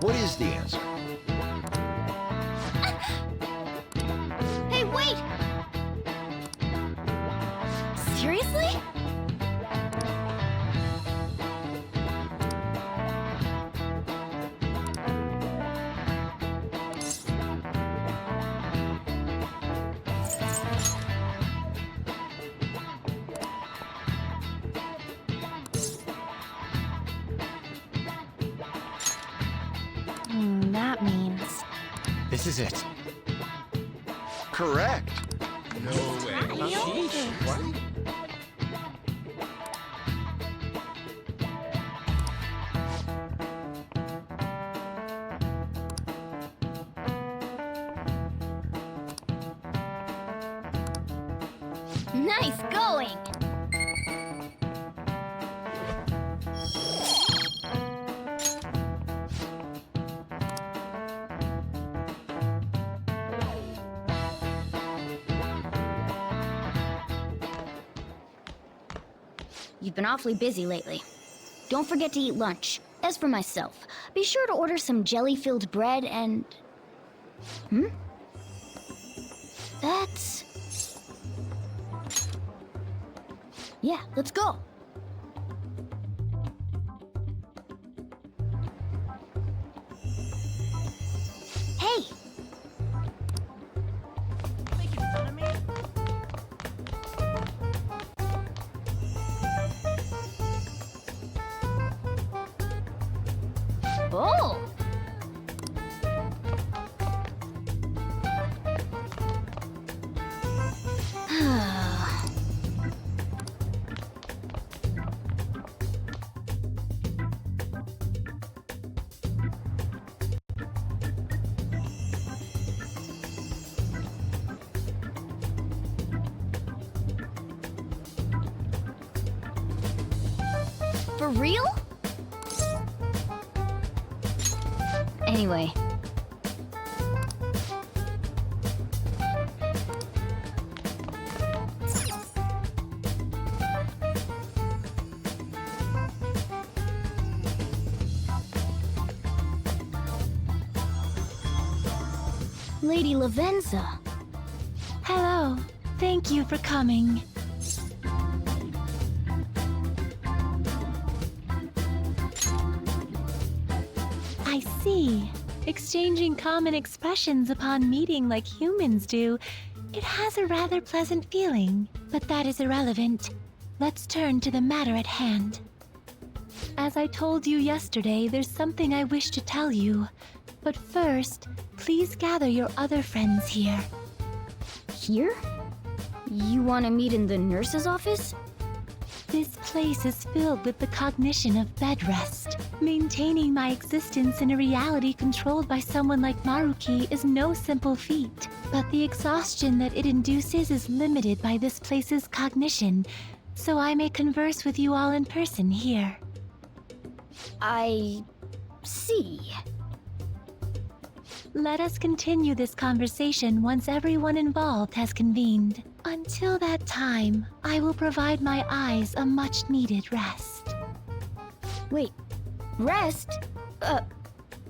What is the answer? Hey, wait! Seriously? That means... This is it. Correct. No way. What? Nice going! You've been awfully busy lately. Don't forget to eat lunch. As for myself, be sure to order some jelly-filled bread and... That's... Yeah, let's go. Hey! Making fun of me? Oh! For real? Anyway. Lady Lavenza. Hello. Thank you for coming. I see. Exchanging common expressions upon meeting like humans do, it has a rather pleasant feeling. But that is irrelevant. Let's turn to the matter at hand. As I told you yesterday, there's something I wish to tell you. But first, please gather your other friends here. Here? You want to meet in the nurse's office? This place is filled with the cognition of bed rest. Maintaining my existence in a reality controlled by someone like Maruki is no simple feat, but the exhaustion that it induces is limited by this place's cognition, so I may converse with you all in person here. I... see. Let us continue this conversation once everyone involved has convened. Until that time, I will provide my eyes a much-needed rest. Wait, rest?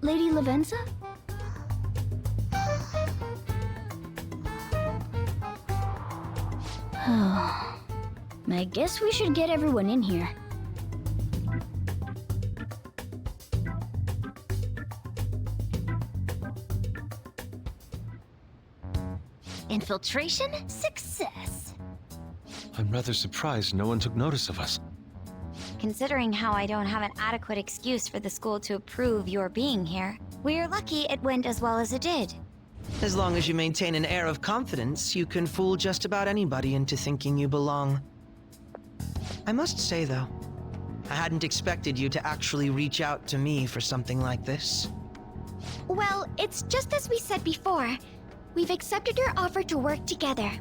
Lady Lavenza? I guess we should get everyone in here. Infiltration success. I'm rather surprised no one took notice of us. Considering how I don't have an adequate excuse for the school to approve your being here, we're lucky it went as well as it did. As long as you maintain an air of confidence, you can fool just about anybody into thinking you belong. I must say, though, I hadn't expected you to actually reach out to me for something like this. Well, it's just as we said before. We've accepted your offer to work together.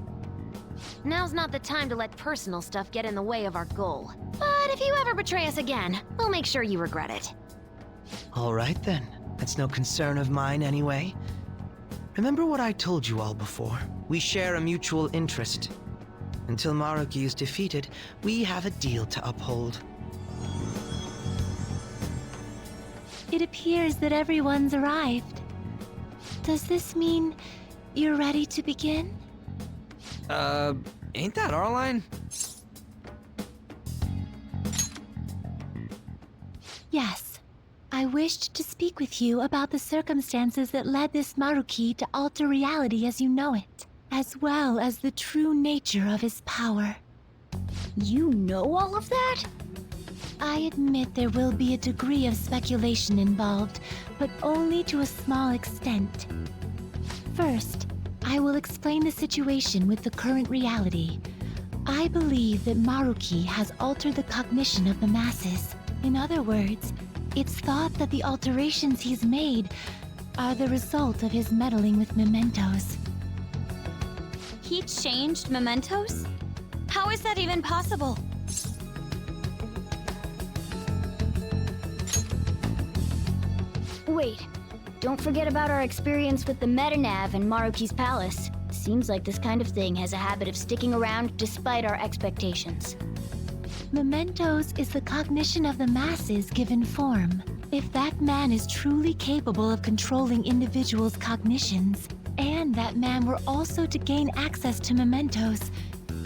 Now's not the time to let personal stuff get in the way of our goal. But if you ever betray us again, we'll make sure you regret it. All right, then. That's no concern of mine, anyway. Remember what I told you all before. We share a mutual interest. Until Maruki is defeated, we have a deal to uphold. It appears that everyone's arrived. Does this mean you're ready to begin? Ain't that our line? Yes. I wished to speak with you about the circumstances that led this Maruki to alter reality as you know it, as well as the true nature of his power. You know all of that? I admit there will be a degree of speculation involved, but only to a small extent. First, I will explain the situation with the current reality. I believe that Maruki has altered the cognition of the masses. In other words, it's thought that the alterations he's made are the result of his meddling with mementos. He changed mementos? How is that even possible? Wait, don't forget about our experience with the Metanav and Maruki's palace. Seems like this kind of thing has a habit of sticking around despite our expectations. Mementos is the cognition of the masses given form. If that man is truly capable of controlling individuals' cognitions, and that man were also to gain access to mementos,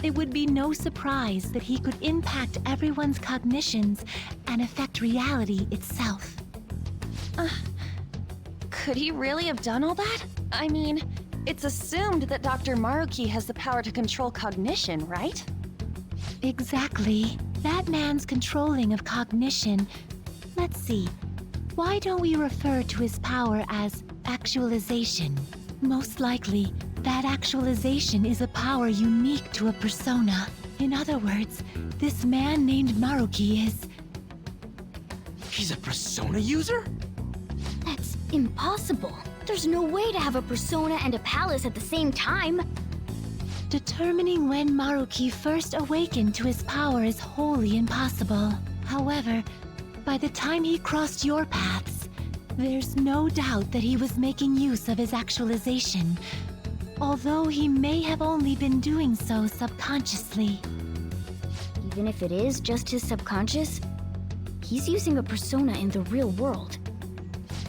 it would be no surprise that he could impact everyone's cognitions and affect reality itself. Could he really have done all that? I mean, it's assumed that Dr. Maruki has the power to control cognition, right? Exactly. That man's controlling of cognition. Let's see. Why don't we refer to his power as actualization? Most likely, that actualization is a power unique to a persona. In other words, this man named Maruki is... He's a persona user? That's impossible. There's no way to have a persona and a palace at the same time. Determining when Maruki first awakened to his power is wholly impossible. However, by the time he crossed your paths, there's no doubt that he was making use of his actualization, although he may have only been doing so subconsciously. Even if it is just his subconscious, he's using a persona in the real world.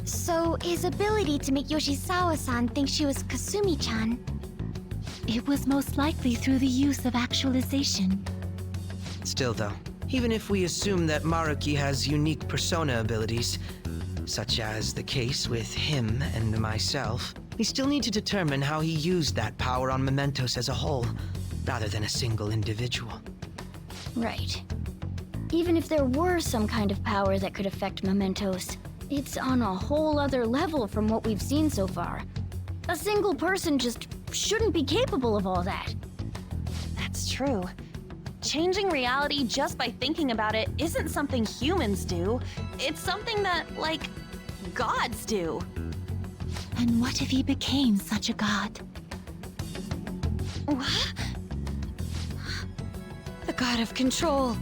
So, his ability to make Yoshizawa-san think she was Kasumi-chan. It was most likely through the use of actualization. Still though, even if we assume that Maruki has unique persona abilities, such as the case with him and myself, we still need to determine how he used that power on mementos as a whole, rather than a single individual. Right. Even if there were some kind of power that could affect mementos, it's on a whole other level from what we've seen so far. A single person just shouldn't be capable of all that. That's true. Changing reality just by thinking about it isn't something humans do. It's something that, like, gods do. And what if he became such a god? What? The god of control.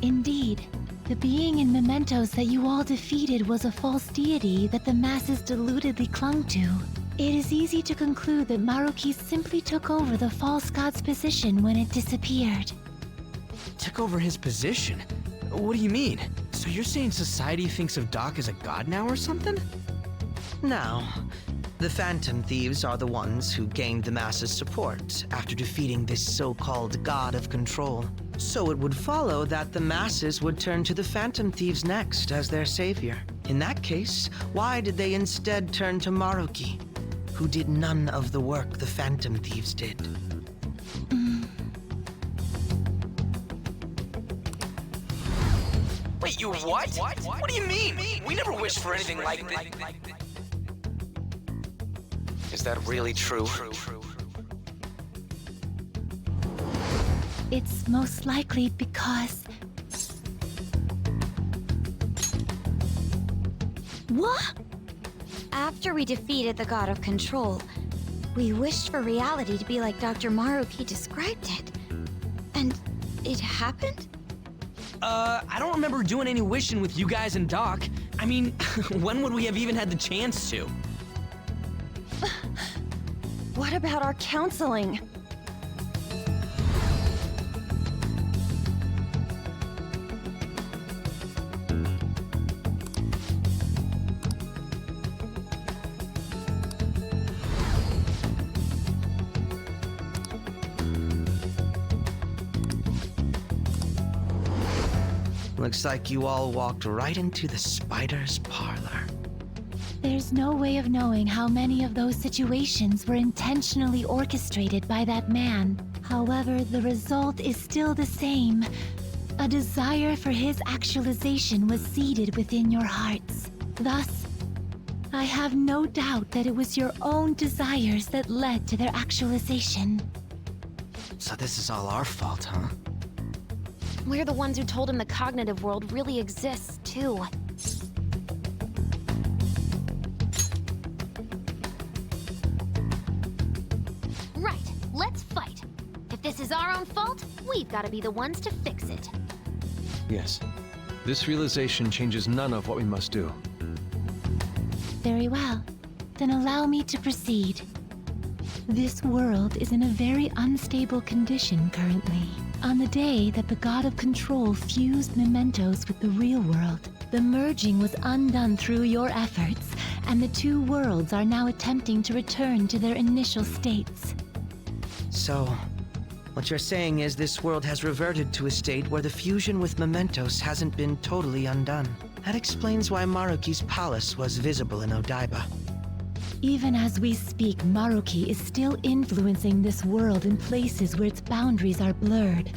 Indeed, the being in mementos that you all defeated was a false deity that the masses deludedly clung to. It is easy to conclude that Maruki simply took over the false god's position when it disappeared. Took over his position? What do you mean? So you're saying society thinks of Doc as a god now or something? Now, the Phantom Thieves are the ones who gained the masses' support after defeating this so-called god of control. So it would follow that the masses would turn to the Phantom Thieves next as their savior. In that case, why did they instead turn to Maruki, who did none of the work the Phantom Thieves did? Wait, you what? What do you mean? We never wished for anything like this. Is that really true? It's most likely because... What? After we defeated the god of control, we wished for reality to be like Dr. Maruki described it. And it happened? I don't remember doing any wishing with you guys and Doc. I mean, when would we have even had the chance to? What about our counseling? Looks like you all walked right into the spider's parlor. There's no way of knowing how many of those situations were intentionally orchestrated by that man. However, the result is still the same. A desire for his actualization was seeded within your hearts. Thus, I have no doubt that it was your own desires that led to their actualization. So this is all our fault, huh? We're the ones who told him the cognitive world really exists, too. Right, let's fight. If this is our own fault, we've got to be the ones to fix it. Yes. This realization changes none of what we must do. Very well. Then allow me to proceed. This world is in a very unstable condition currently. On the day that the God of Control fused mementos with the real world, the merging was undone through your efforts, and the two worlds are now attempting to return to their initial states. So, what you're saying is this world has reverted to a state where the fusion with mementos hasn't been totally undone. That explains why Maruki's palace was visible in Odaiba. Even as we speak, Maruki is still influencing this world in places where its boundaries are blurred.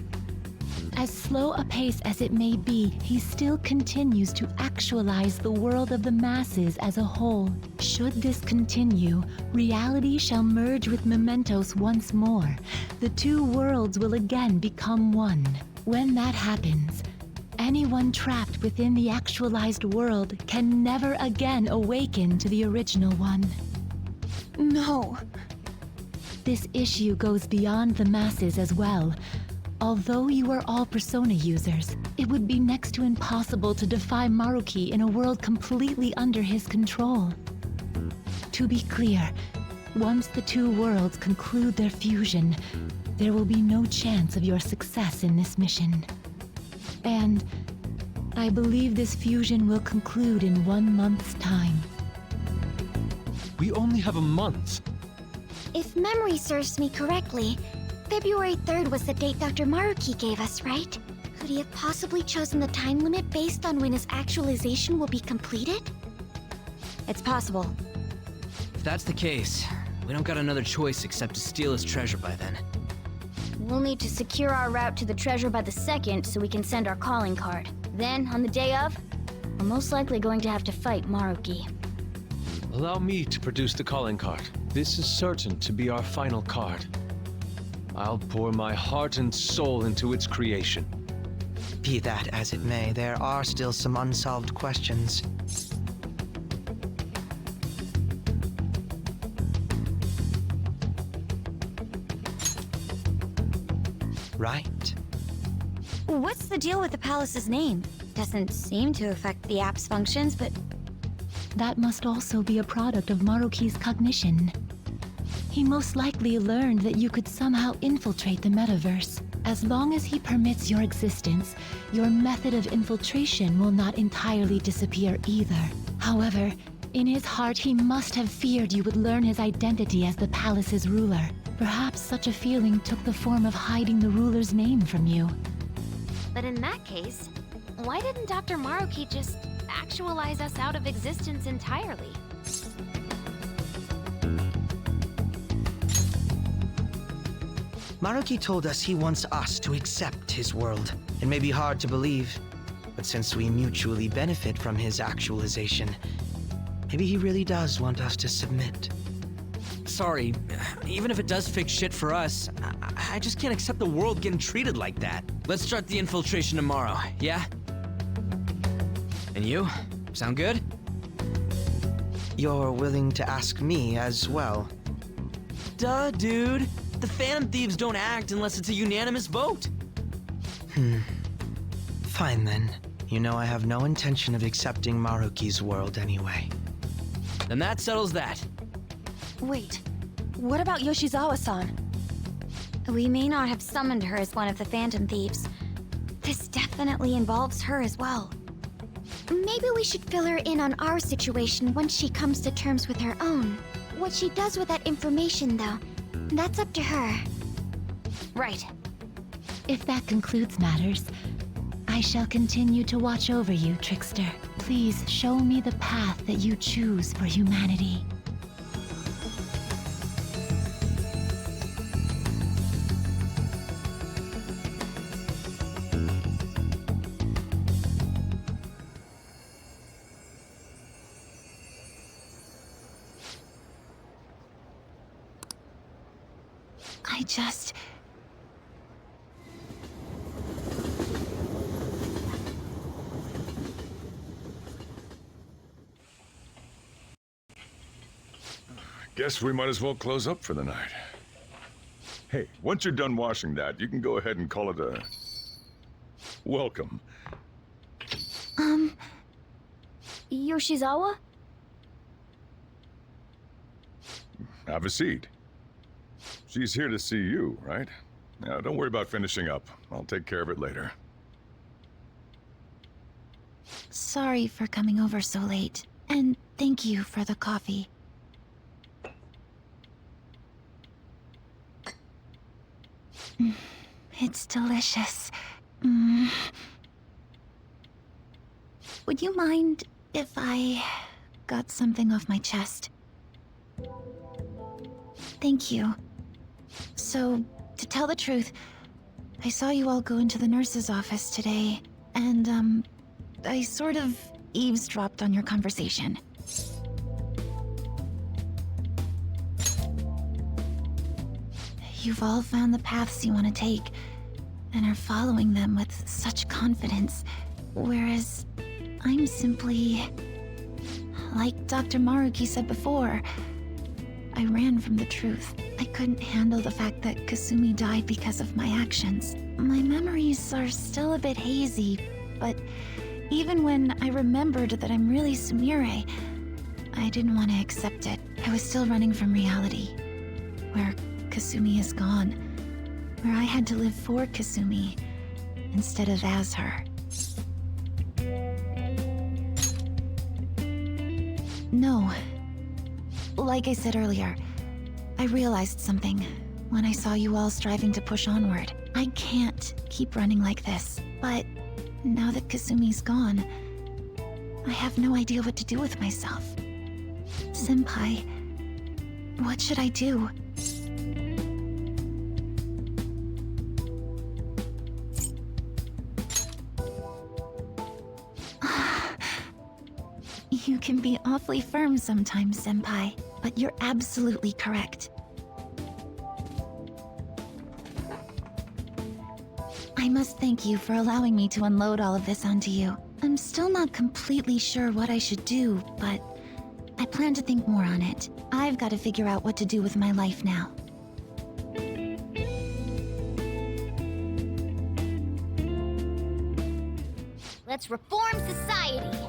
As slow a pace as it may be, he still continues to actualize the world of the masses as a whole. Should this continue, reality shall merge with mementos once more. The two worlds will again become one. When that happens, anyone trapped within the actualized world can never again awaken to the original one. No. This issue goes beyond the masses as well. Although you are all Persona users, it would be next to impossible to defy Maruki in a world completely under his control. To be clear, once the two worlds conclude their fusion, there will be no chance of your success in this mission. And I believe this fusion will conclude in 1 month's time. We only have a month. If memory serves me correctly, February 3rd was the date Dr. Maruki gave us, right? Could he have possibly chosen the time limit based on when his actualization will be completed? It's possible. If that's the case, we don't got another choice except to steal his treasure by then. We'll need to secure our route to the treasure by the 2nd so we can send our calling card. Then, on the day of, we're most likely going to have to fight Maruki. Allow me to produce the calling card. This is certain to be our final card. I'll pour my heart and soul into its creation. Be that as it may, there are still some unsolved questions. Right? What's the deal with the palace's name? Doesn't seem to affect the app's functions, but That must also be a product of Maruki's cognition. He most likely learned that you could somehow infiltrate the metaverse. As long as he permits your existence, your method of infiltration will not entirely disappear either. However, in his heart he must have feared you would learn his identity as the palace's ruler. Perhaps such a feeling took the form of hiding the ruler's name from you. But in that case, why didn't Dr. Maruki just actualize us out of existence entirely? Maruki told us he wants us to accept his world. It may be hard to believe, but since we mutually benefit from his actualization, maybe he really does want us to submit. Sorry, even if it does fix shit for us, I just can't accept the world getting treated like that. Let's start the infiltration tomorrow, yeah? And you? Sound good? You're willing to ask me as well. Duh, dude. The Phantom Thieves don't act unless it's a unanimous vote. Fine then. You know I have no intention of accepting Maruki's world anyway. Then that settles that. Wait, what about Yoshizawa-san? we may not have summoned her as one of the Phantom Thieves. This definitely involves her as well. Maybe we should fill her in on our situation once she comes to terms with her own. What she does with that information, though, that's up to her. Right. If that concludes matters, I shall continue to watch over you, Trickster. Please show me the path that you choose for humanity. I just... Guess we might as well close up for the night. Hey, once you're done washing that, you can go ahead and call it a... welcome. Yoshizawa? Have a seat. She's here to see you, right? Now, don't worry about finishing up. I'll take care of it later. Sorry for coming over so late. And thank you for the coffee. It's delicious. Would you mind if I got something off my chest? Thank you. So, to tell the truth, I saw you all go into the nurse's office today, and, I sort of eavesdropped on your conversation. You've all found the paths you want to take, and are following them with such confidence, whereas I'm simply... like Dr. Maruki said before, I ran from the truth. I couldn't handle the fact that Kasumi died because of my actions. My memories are still a bit hazy, but even when I remembered that I'm really Sumire, I didn't want to accept it. I was still running from reality, where Kasumi is gone, where I had to live for Kasumi instead of as her. No. Like I said earlier, I realized something when I saw you all striving to push onward. I can't keep running like this, but now that Kasumi's gone, I have no idea what to do with myself. Senpai, what should I do? You can be awfully firm sometimes, Senpai, but you're absolutely correct. I must thank you for allowing me to unload all of this onto you. I'm still not completely sure what I should do, but I plan to think more on it. I've got to figure out what to do with my life now. Let's reform society!